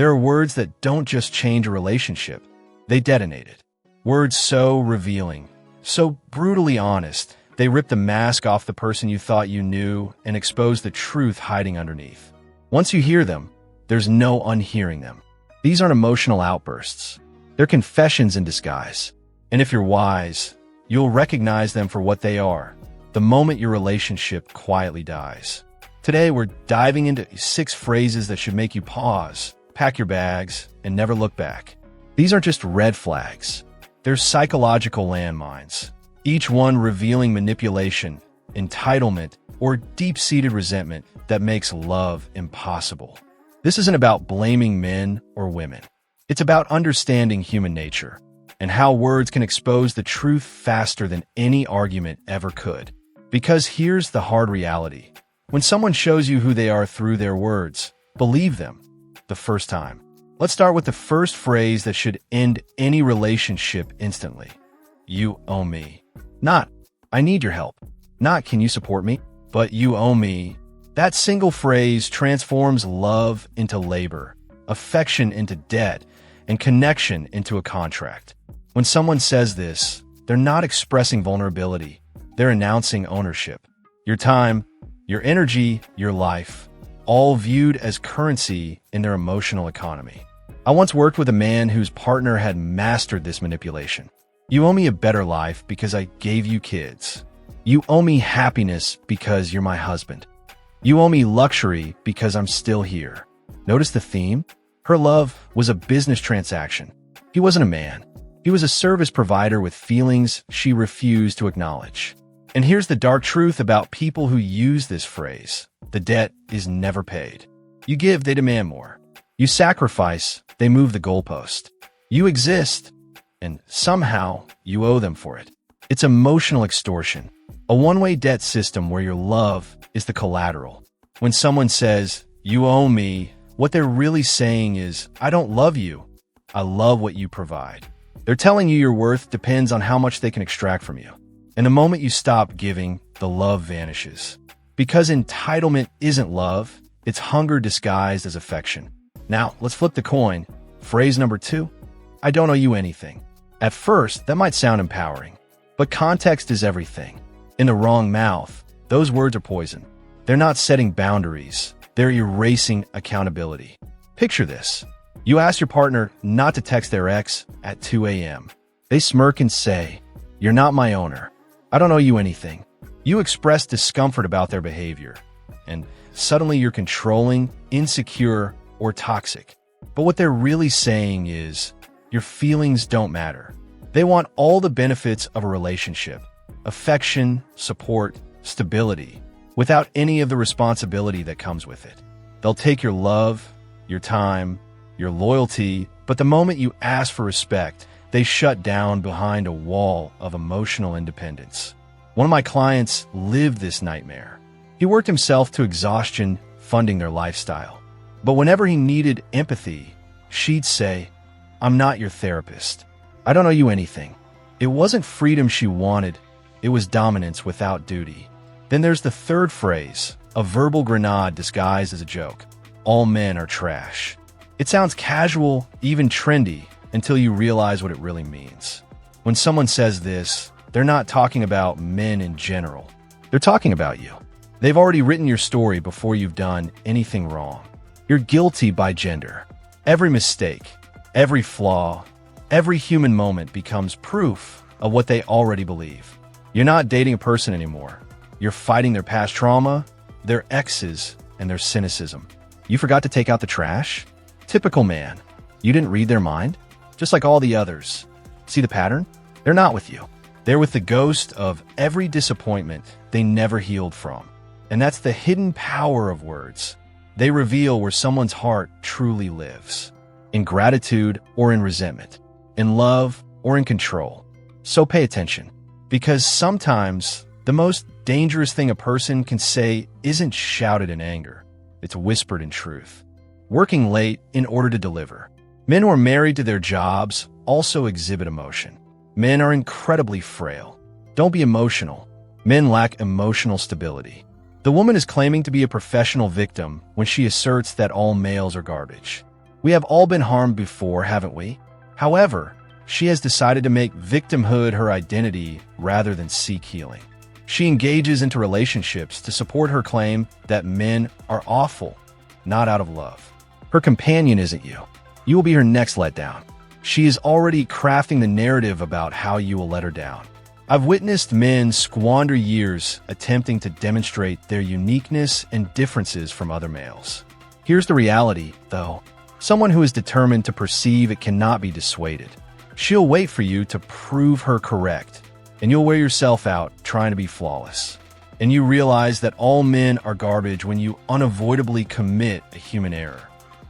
There are words that don't just change a relationship, they detonate it. Words so revealing, so brutally honest, they rip the mask off the person you thought you knew and expose the truth hiding underneath. Once you hear them, there's no unhearing them. These aren't emotional outbursts. They're confessions in disguise. And if you're wise, you'll recognize them for what they are, the moment your relationship quietly dies. Today, we're diving into 6 phrases that should make you pause, pack your bags, and never look back. These aren't just red flags. They're psychological landmines, each one revealing manipulation, entitlement, or deep-seated resentment that makes love impossible. This isn't about blaming men or women. It's about understanding human nature and how words can expose the truth faster than any argument ever could. Because here's the hard reality. When someone shows you who they are through their words, believe them the first time. Let's start with the first phrase that should end any relationship instantly. You owe me. Not, I need your help. Not, can you support me? But you owe me. That single phrase transforms love into labor, affection into debt, and connection into a contract. When someone says this, they're not expressing vulnerability. They're announcing ownership. Your time, your energy, your life, all viewed as currency in their emotional economy. I once worked with a man whose partner had mastered this manipulation. You owe me a better life because I gave you kids. You owe me happiness because you're my husband. You owe me luxury because I'm still here. Notice the theme? Her love was a business transaction. He wasn't a man. He was a service provider with feelings she refused to acknowledge. And here's the dark truth about people who use this phrase. The debt is never paid. You give, they demand more. You sacrifice, they move the goalpost. You exist, and somehow you owe them for it. It's emotional extortion, a one-way debt system where your love is the collateral. When someone says, you owe me, what they're really saying is, I don't love you. I love what you provide. They're telling you your worth depends on how much they can extract from you. And the moment you stop giving, the love vanishes. Because entitlement isn't love, it's hunger disguised as affection. Now, let's flip the coin. Phrase number 2, I don't owe you anything. At first, that might sound empowering, but context is everything. In the wrong mouth, those words are poison. They're not setting boundaries. They're erasing accountability. Picture this. You ask your partner not to text their ex at 2 a.m. They smirk and say, you're not my owner. I don't owe you anything. You express discomfort about their behavior, and suddenly you're controlling, insecure, or toxic. But what they're really saying is, your feelings don't matter. They want all the benefits of a relationship, affection, support, stability, without any of the responsibility that comes with it. They'll take your love, your time, your loyalty, but the moment you ask for respect, they shut down behind a wall of emotional independence. One of my clients lived this nightmare. He worked himself to exhaustion funding their lifestyle. But whenever he needed empathy, she'd say, I'm not your therapist. I don't owe you anything. It wasn't freedom she wanted. It was dominance without duty. Then there's the third phrase, a verbal grenade disguised as a joke. All men are trash. It sounds casual, even trendy, until you realize what it really means. When someone says this, they're not talking about men in general. They're talking about you. They've already written your story before you've done anything wrong. You're guilty by gender. Every mistake, every flaw, every human moment becomes proof of what they already believe. You're not dating a person anymore. You're fighting their past trauma, their exes, and their cynicism. You forgot to take out the trash? Typical man. You didn't read their mind? Just like all the others. See the pattern? They're not with you. They're with the ghost of every disappointment they never healed from. And that's the hidden power of words. They reveal where someone's heart truly lives. In gratitude or in resentment. In love or in control. So pay attention. Because sometimes the most dangerous thing a person can say isn't shouted in anger. It's whispered in truth. Working late in order to deliver. Men who are married to their jobs also exhibit emotion. Men are incredibly frail. Don't be emotional. Men lack emotional stability. The woman is claiming to be a professional victim when she asserts that all males are garbage. We have all been harmed before, haven't we? However, she has decided to make victimhood her identity rather than seek healing. She engages into relationships to support her claim that men are awful, not out of love. Her companion isn't you. You will be her next letdown. She is already crafting the narrative about how you will let her down. I've witnessed men squander years attempting to demonstrate their uniqueness and differences from other males. Here's the reality, though. Someone who is determined to perceive it cannot be dissuaded. She'll wait for you to prove her correct, and you'll wear yourself out trying to be flawless. And you realize that all men are garbage when you unavoidably commit a human error.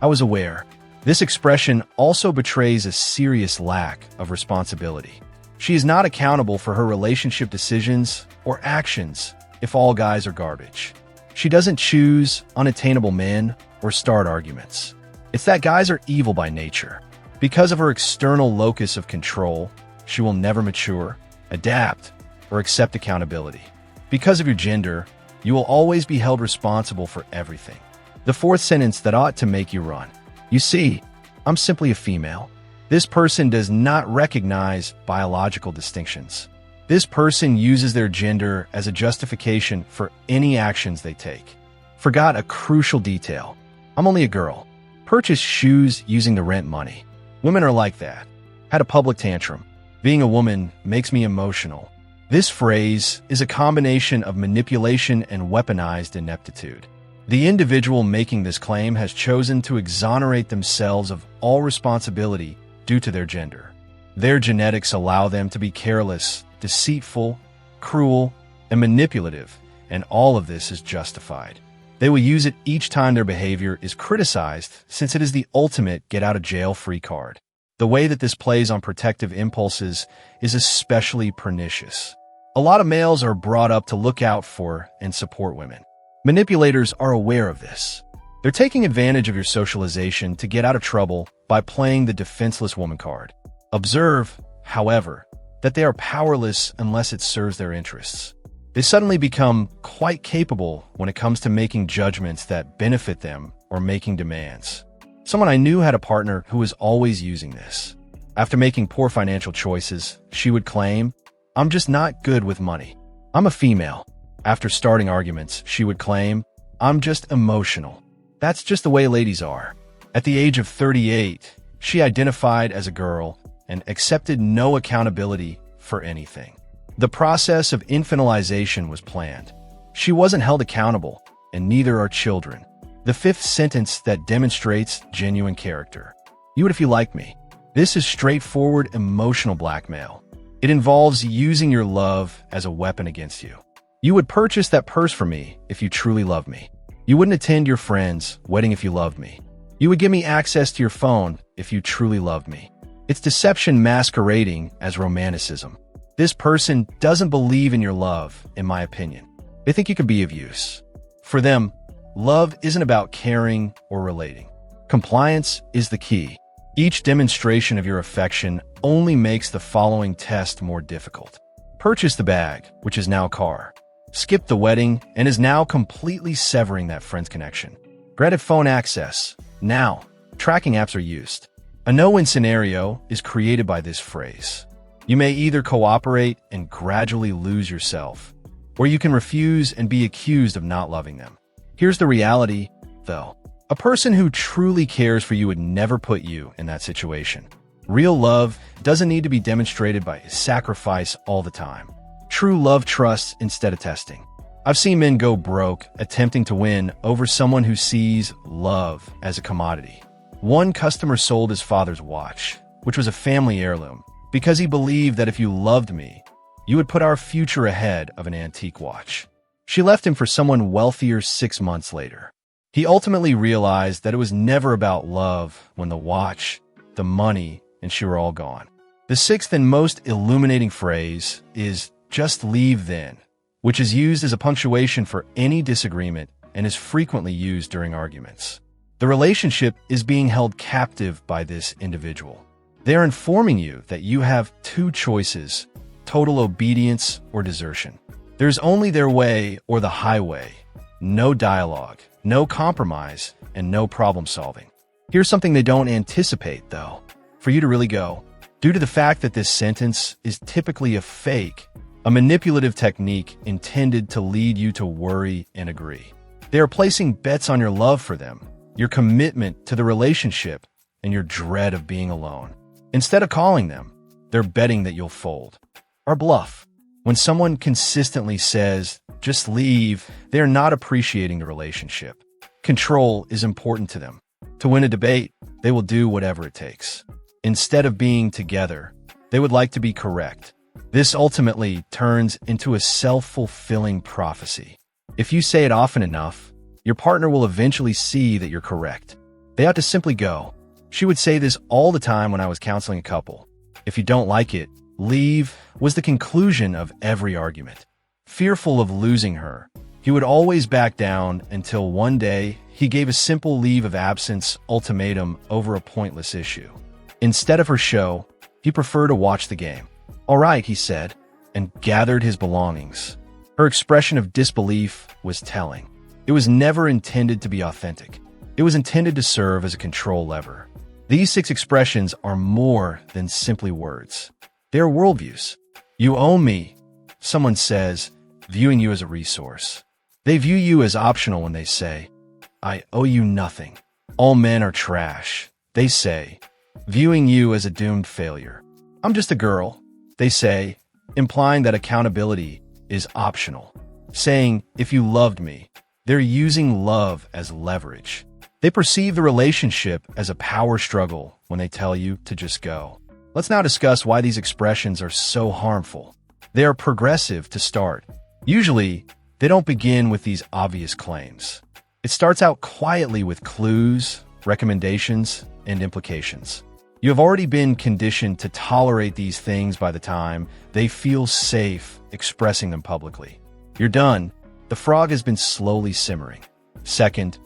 I was aware. This expression also betrays a serious lack of responsibility. She is not accountable for her relationship decisions or actions if all guys are garbage. She doesn't choose unattainable men or start arguments. It's that guys are evil by nature. Because of her external locus of control, she will never mature, adapt, or accept accountability. Because of your gender, you will always be held responsible for everything. The fourth sentence that ought to make you run. You see, I'm simply a female. This person does not recognize biological distinctions. This person uses their gender as a justification for any actions they take. Forgot a crucial detail. I'm only a girl. Purchased shoes using the rent money. Women are like that. Had a public tantrum. Being a woman makes me emotional. This phrase is a combination of manipulation and weaponized ineptitude. The individual making this claim has chosen to exonerate themselves of all responsibility due to their gender. Their genetics allow them to be careless, deceitful, cruel, and manipulative, and all of this is justified. They will use it each time their behavior is criticized, since it is the ultimate get-out-of-jail-free card. The way that this plays on protective impulses is especially pernicious. A lot of males are brought up to look out for and support women. Manipulators are aware of this. They're taking advantage of your socialization to get out of trouble by playing the defenseless woman card. Observe, however, that they are powerless unless it serves their interests. They suddenly become quite capable when it comes to making judgments that benefit them or making demands. Someone I knew had a partner who was always using this. After making poor financial choices, she would claim, "I'm just not good with money. I'm a female." After starting arguments, she would claim, "I'm just emotional. That's just the way ladies are." At the age of 38, she identified as a girl and accepted no accountability for anything. The process of infantilization was planned. She wasn't held accountable, and neither are children. The fifth sentence that demonstrates genuine character. You would if you like me. This is straightforward emotional blackmail. It involves using your love as a weapon against you. You would purchase that purse for me if you truly loved me. You wouldn't attend your friend's wedding if you loved me. You would give me access to your phone if you truly loved me. It's deception masquerading as romanticism. This person doesn't believe in your love, in my opinion. They think you can be of use. For them, love isn't about caring or relating. Compliance is the key. Each demonstration of your affection only makes the following test more difficult. Purchase the bag, which is now a car. Skip the wedding and is now completely severing that friend's connection. Granted phone access. Now, tracking apps are used. A no-win scenario is created by this phrase. You may either cooperate and gradually lose yourself, or you can refuse and be accused of not loving them. Here's the reality, though. A person who truly cares for you would never put you in that situation. Real love doesn't need to be demonstrated by sacrifice all the time. True love trusts instead of testing. I've seen men go broke attempting to win over someone who sees love as a commodity. One customer sold his father's watch, which was a family heirloom, because he believed that if you loved me, you would put our future ahead of an antique watch. She left him for someone wealthier 6 months later. He ultimately realized that it was never about love when the watch, the money, and she were all gone. The sixth and most illuminating phrase is "just leave then," which is used as a punctuation for any disagreement and is frequently used during arguments. The relationship is being held captive by this individual. They're informing you that you have two choices: total obedience or desertion. There's only their way or the highway. No dialogue, no compromise, and no problem solving. Here's something they don't anticipate, though. For you to really go, due to the fact that this sentence is typically a fake, a manipulative technique intended to lead you to worry and agree. They are placing bets on your love for them, your commitment to the relationship, and your dread of being alone. Instead of calling them, they're betting that you'll fold or bluff. When someone consistently says, just leave, they are not appreciating the relationship. Control is important to them. To win a debate, they will do whatever it takes. Instead of being together, they would like to be correct. This ultimately turns into a self-fulfilling prophecy. If you say it often enough, your partner will eventually see that you're correct. They ought to simply go. She would say this all the time when I was counseling a couple. If you don't like it, leave was the conclusion of every argument. Fearful of losing her, he would always back down until one day he gave a simple leave of absence ultimatum over a pointless issue. Instead of her show, he preferred to watch the game. All right, he said, and gathered his belongings. Her expression of disbelief was telling. It was never intended to be authentic. It was intended to serve as a control lever. These 6 expressions are more than simply words. They are worldviews. You owe me, someone says, viewing you as a resource. They view you as optional when they say, I owe you nothing. All men are trash, they say, viewing you as a doomed failure. I'm just a girl, they say, implying that accountability is optional. Saying, if you loved me, they're using love as leverage. They perceive the relationship as a power struggle when they tell you to just go. Let's now discuss why these expressions are so harmful. They are progressive to start. Usually, they don't begin with these obvious claims. It starts out quietly with clues, recommendations, and implications. You have already been conditioned to tolerate these things by the time they feel safe expressing them publicly. You're done. The frog has been slowly simmering. Second,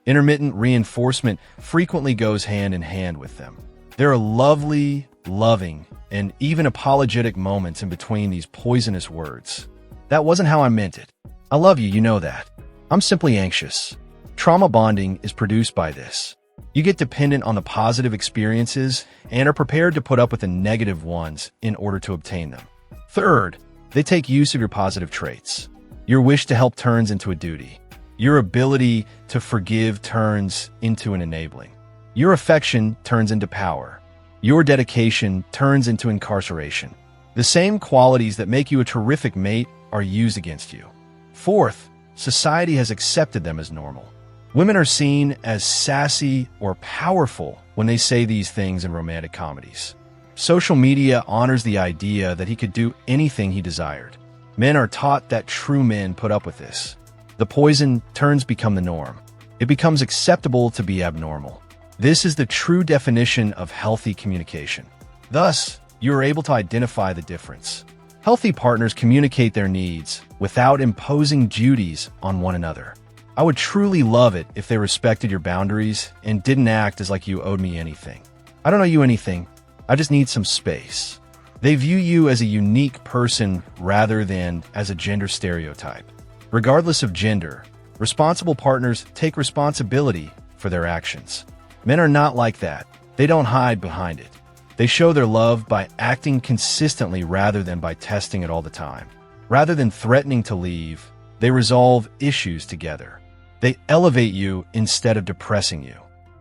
intermittent reinforcement frequently goes hand in hand with them. There are lovely, loving, and even apologetic moments in between these poisonous words. That wasn't how I meant it. I love you, you know that. I'm simply anxious. Trauma bonding is produced by this. You get dependent on the positive experiences and are prepared to put up with the negative ones in order to obtain them. Third, they take use of your positive traits. Your wish to help turns into a duty. Your ability to forgive turns into an enabling. Your affection turns into power. Your dedication turns into incarceration. The same qualities that make you a terrific mate are used against you. Fourth, society has accepted them as normal. Women are seen as sassy or powerful when they say these things in romantic comedies. Social media honors the idea that he could do anything he desired. Men are taught that true men put up with this. The poison turns become the norm. It becomes acceptable to be abnormal. This is the true definition of healthy communication. Thus, you are able to identify the difference. Healthy partners communicate their needs without imposing duties on one another. I would truly love it if they respected your boundaries and didn't act as like you owed me anything. I don't owe you anything. I just need some space. They view you as a unique person rather than as a gender stereotype. Regardless of gender, responsible partners take responsibility for their actions. Men are not like that. They don't hide behind it. They show their love by acting consistently rather than by testing it all the time. Rather than threatening to leave, they resolve issues together. They elevate you instead of depressing you.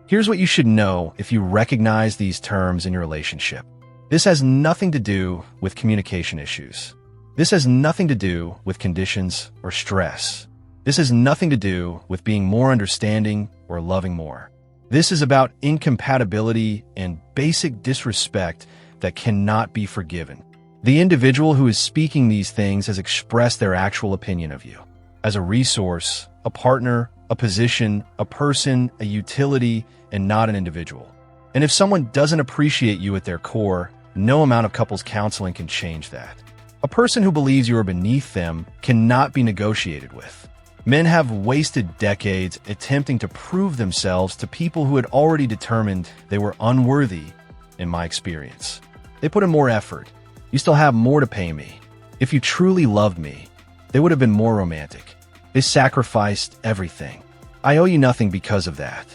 Here's what you should know if you recognize these terms in your relationship. This has nothing to do with communication issues. This has nothing to do with conditions or stress. This has nothing to do with being more understanding or loving more. This is about incompatibility and basic disrespect that cannot be forgiven. The individual who is speaking these things has expressed their actual opinion of you. As a resource, a partner, a position, a person, a utility, and not an individual. And if someone doesn't appreciate you at their core, no amount of couples counseling can change that. A person who believes you are beneath them cannot be negotiated with. Men have wasted decades attempting to prove themselves to people who had already determined they were unworthy, in my experience. They put in more effort. You still have more to pay me. If you truly loved me, they would have been more romantic. They sacrificed everything. I owe you nothing because of that.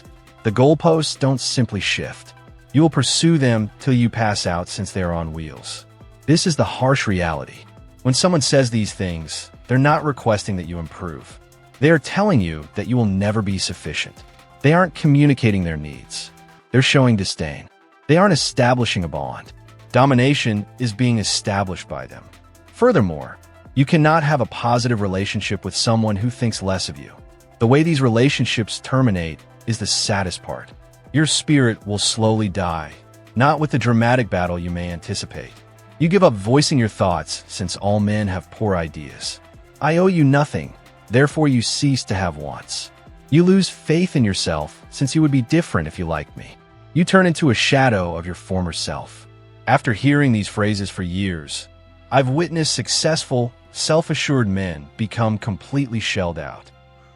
The goalposts don't simply shift. You will pursue them till you pass out since they are on wheels. This is the harsh reality. When someone says these things, they're not requesting that you improve. They are telling you that you will never be sufficient. They aren't communicating their needs. They're showing disdain. They aren't establishing a bond. Domination is being established by them. Furthermore, you cannot have a positive relationship with someone who thinks less of you. The way these relationships terminate is the saddest part. Your spirit will slowly die, not with the dramatic battle you may anticipate. You give up voicing your thoughts since all men have poor ideas. I owe you nothing, therefore you cease to have wants. You lose faith in yourself since you would be different if you liked me. You turn into a shadow of your former self. After hearing these phrases for years, I've witnessed successful, self-assured men become completely shelled out.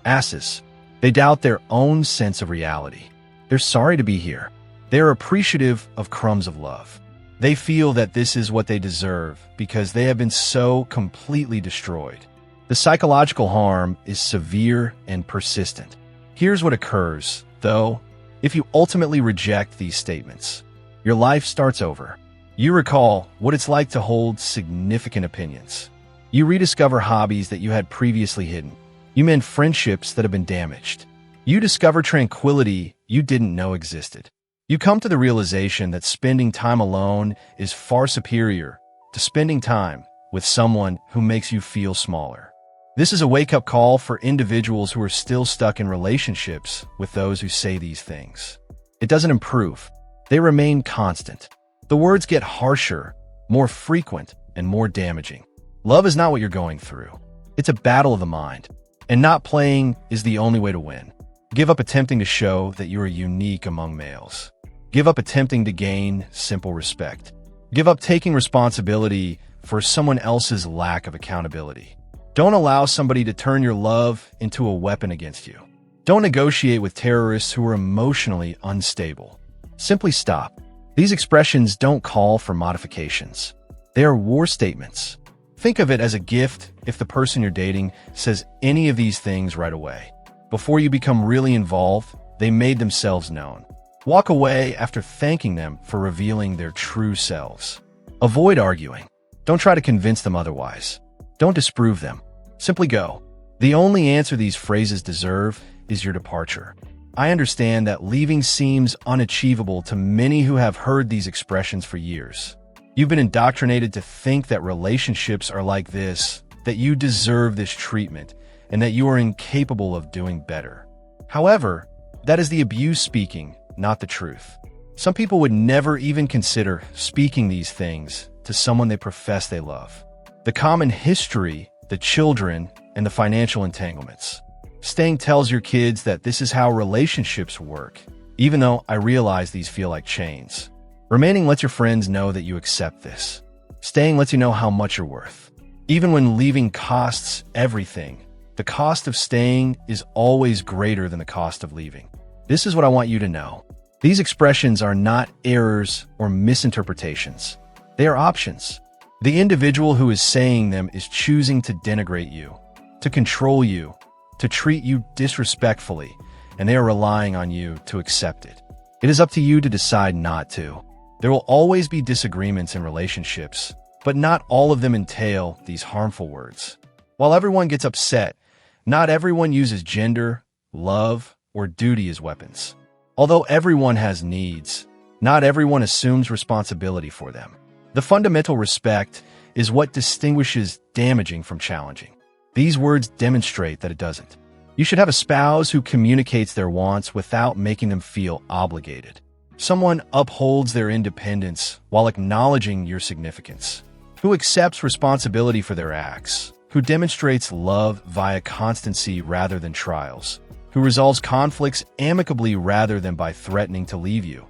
Asses. They doubt their own sense of reality. They're sorry to be here. They're appreciative of crumbs of love. They feel that this is what they deserve because they have been so completely destroyed. The psychological harm is severe and persistent. Here's what occurs, though, if you ultimately reject these statements. Your life starts over. You recall what it's like to hold significant opinions. You rediscover hobbies that you had previously hidden. You mend friendships that have been damaged. You discover tranquility you didn't know existed. You come to the realization that spending time alone is far superior to spending time with someone who makes you feel smaller. This is a wake-up call for individuals who are still stuck in relationships with those who say these things. It doesn't improve. They remain constant. The words get harsher, more frequent, and more damaging. Love is not what you're going through. It's a battle of the mind, and not playing is the only way to win. Give up attempting to show that you are unique among males. Give up attempting to gain simple respect. Give up taking responsibility for someone else's lack of accountability. Don't allow somebody to turn your love into a weapon against you. Don't negotiate with terrorists who are emotionally unstable. Simply stop. These expressions don't call for modifications. They are war statements. Think of it as a gift if the person you're dating says any of these things right away. Before you become really involved, they made themselves known. Walk away after thanking them for revealing their true selves. Avoid arguing. Don't try to convince them otherwise. Don't disprove them. Simply go. The only answer these phrases deserve is your departure. I understand that leaving seems unachievable to many who have heard these expressions for years. You've been indoctrinated to think that relationships are like this, that you deserve this treatment, and that you are incapable of doing better. However, that is the abuse speaking, not the truth. Some people would never even consider speaking these things to someone they profess they love. The common history, the children, and the financial entanglements. Staying tells your kids that this is how relationships work, even though I realize these feel like chains. Remaining lets your friends know that you accept this. Staying lets you know how much you're worth. Even when leaving costs everything, the cost of staying is always greater than the cost of leaving. This is what I want you to know. These expressions are not errors or misinterpretations. They are options. The individual who is saying them is choosing to denigrate you, to control you, to treat you disrespectfully, and they are relying on you to accept it. It is up to you to decide not to. There will always be disagreements in relationships, but not all of them entail these harmful words. While everyone gets upset, not everyone uses gender, love, or duty as weapons. Although everyone has needs, not everyone assumes responsibility for them. The fundamental respect is what distinguishes damaging from challenging. These words demonstrate that it doesn't. You should have a spouse who communicates their wants without making them feel obligated. Someone upholds their independence while acknowledging your significance. Who accepts responsibility for their acts. Who demonstrates love via constancy rather than trials. Who resolves conflicts amicably rather than by threatening to leave you.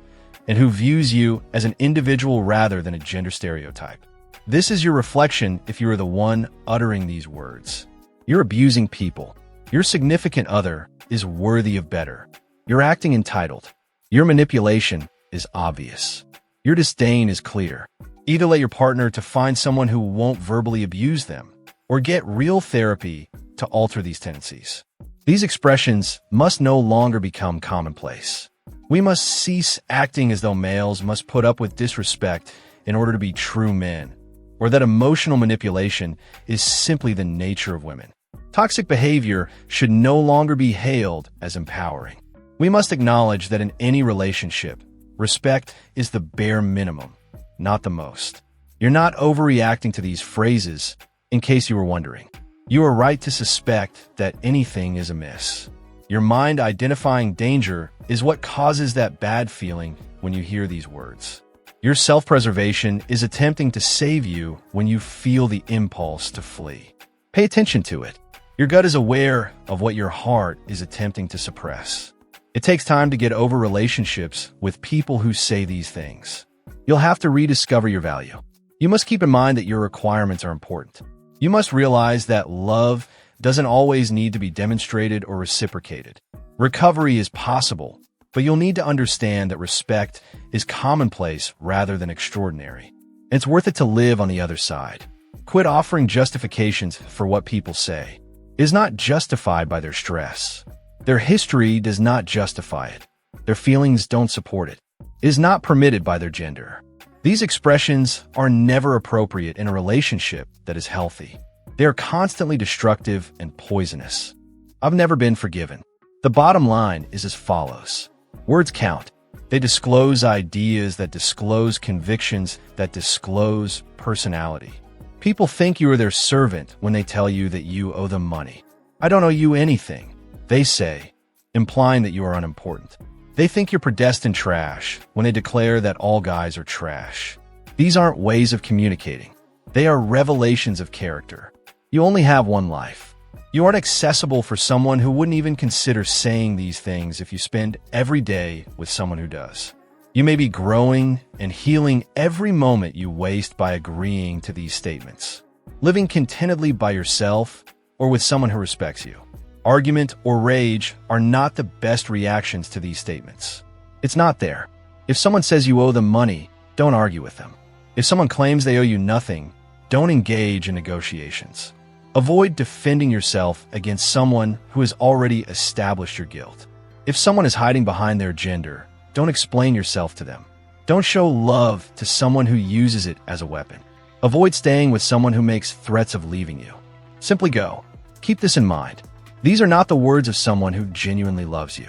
And who views you as an individual rather than a gender stereotype. This is your reflection if you are the one uttering these words. You're abusing people. Your significant other is worthy of better. You're acting entitled. Your manipulation is obvious. Your disdain is clear. Either let your partner to find someone who won't verbally abuse them, or get real therapy to alter these tendencies. These expressions must no longer become commonplace. We must cease acting as though males must put up with disrespect in order to be true men, or that emotional manipulation is simply the nature of women. Toxic behavior should no longer be hailed as empowering. We must acknowledge that in any relationship, respect is the bare minimum, not the most. You're not overreacting to these phrases, in case you were wondering. You are right to suspect that anything is amiss. Your mind identifying danger is what causes that bad feeling when you hear these words. Your self-preservation is attempting to save you when you feel the impulse to flee. Pay attention to it. Your gut is aware of what your heart is attempting to suppress. It takes time to get over relationships with people who say these things. You'll have to rediscover your value. You must keep in mind that your requirements are important. You must realize that love doesn't always need to be demonstrated or reciprocated. Recovery is possible, but you'll need to understand that respect is commonplace rather than extraordinary. It's worth it to live on the other side. Quit offering justifications for what people say. It is not justified by their stress. Their history does not justify it. Their feelings don't support it. It is not permitted by their gender. These expressions are never appropriate in a relationship that is healthy. They are constantly destructive and poisonous. I've never been forgiven. The bottom line is as follows. Words count. They disclose ideas that disclose convictions that disclose personality. People think you are their servant when they tell you that you owe them money. I don't owe you anything, they say, implying that you are unimportant. They think you're predestined trash when they declare that all guys are trash. These aren't ways of communicating. They are revelations of character. You only have one life. You aren't accessible for someone who wouldn't even consider saying these things if you spend every day with someone who does. You may be growing and healing every moment you waste by agreeing to these statements, living contentedly by yourself or with someone who respects you. Argument or rage are not the best reactions to these statements. It's not there. If someone says you owe them money, don't argue with them. If someone claims they owe you nothing, don't engage in negotiations. Avoid defending yourself against someone who has already established your guilt. If someone is hiding behind their gender, don't explain yourself to them. Don't show love to someone who uses it as a weapon. Avoid staying with someone who makes threats of leaving you. Simply go. Keep this in mind. These are not the words of someone who genuinely loves you.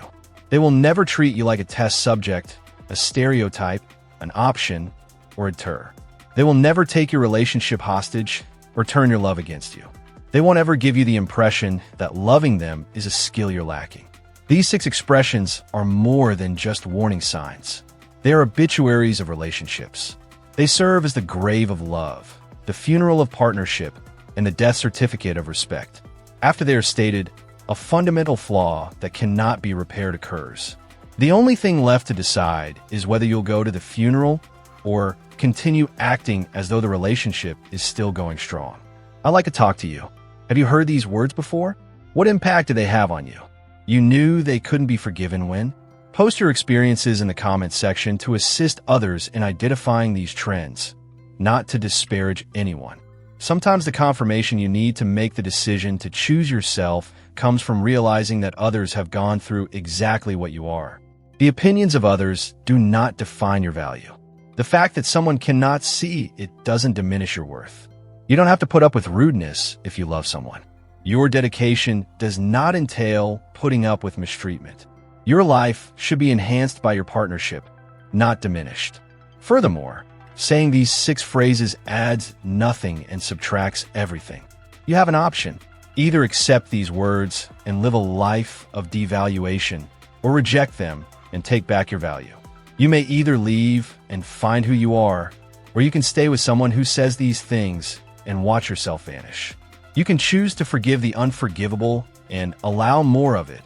They will never treat you like a test subject, a stereotype, an option, or a deter. They will never take your relationship hostage or turn your love against you. They won't ever give you the impression that loving them is a skill you're lacking. These 6 expressions are more than just warning signs. They are obituaries of relationships. They serve as the grave of love, the funeral of partnership, and the death certificate of respect. After they are stated, a fundamental flaw that cannot be repaired occurs. The only thing left to decide is whether you'll go to the funeral or continue acting as though the relationship is still going strong. I'd like to talk to you. Have you heard these words before? What impact do they have on you? You knew they couldn't be forgiven when? Post your experiences in the comments section to assist others in identifying these trends, not to disparage anyone. Sometimes the confirmation you need to make the decision to choose yourself comes from realizing that others have gone through exactly what you are. The opinions of others do not define your value. The fact that someone cannot see it doesn't diminish your worth. You don't have to put up with rudeness if you love someone. Your dedication does not entail putting up with mistreatment. Your life should be enhanced by your partnership, not diminished. Furthermore, saying these 6 phrases adds nothing and subtracts everything. You have an option. Either accept these words and live a life of devaluation, or reject them and take back your value. You may either leave and find who you are, or you can stay with someone who says these things and watch yourself vanish. You can choose to forgive the unforgivable and allow more of it,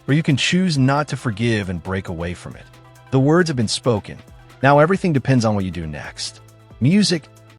or you can choose not to forgive and break away from it. The words have been spoken. Now everything depends on what you do next. Music